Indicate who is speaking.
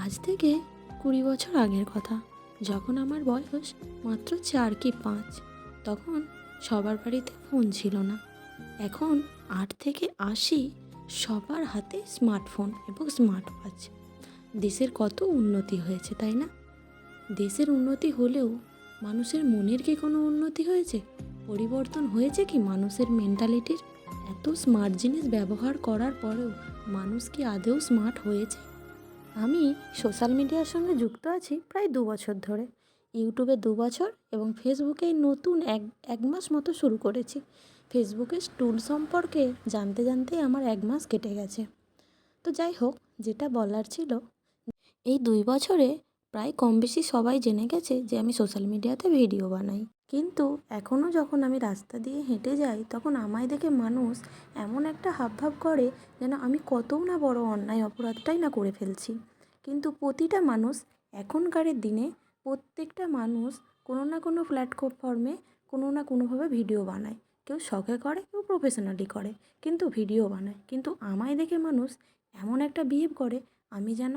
Speaker 1: আজ থেকে 20 বছর আগের কথা, যখন আমার বয়স মাত্র 4 কি 5। তখন সবার বাড়িতে ফোন ছিল না। এখন 8 থেকে 80 সবার হাতে স্মার্টফোন এবং স্মার্ট ওয়াচ। দেশের কত উন্নতি হয়েছে, তাই না? দেশের উন্নতি হলেও মানুষের মনের কি কোনো উন্নতি হয়েছে? পরিবর্তন হয়েছে কি মানুষের মেন্টালিটির? এত স্মার্ট জিনিস ব্যবহার করার পরেও মানুষ কি আদৌ স্মার্ট হয়েছে? আমি সোশ্যাল মিডিয়ার সঙ্গে যুক্ত আছি প্রায় 2 বছর ধরে। ইউটিউবে 2 বছর এবং ফেসবুকে এই নতুন এক মাস মতো শুরু করেছি। ফেসবুকের টুল সম্পর্কে জানতে জানতেই আমার 1 মাস কেটে গেছে। তো যাই হোক, যেটা বলার ছিল, এই 2 বছরে প্রায় কম বেশি সবাই জেনে গেছে যে আমি সোশ্যাল মিডিয়াতে ভিডিও বানাই। কিন্তু এখনও যখন আমি রাস্তা দিয়ে হেঁটে যাই, তখন আমায় দেখে মানুষ এমন একটা হাবভাব করে যেন আমি কতও না বড় অন্যায় অপরাধটাই না করে ফেলছি। কিন্তু প্রতিটা মানুষ এখনকারের দিনে, প্রত্যেকটা মানুষ কোনো না কোনো প্ল্যাটফর্মে কোনো না কোনোভাবে ভিডিও বানায়। কেউ শখে করে, কেউ প্রফেশনালি করে, কিন্তু ভিডিও বানায়। কিন্তু আমায় দেখে মানুষ এমন একটা বিহেভ করে আমি যেন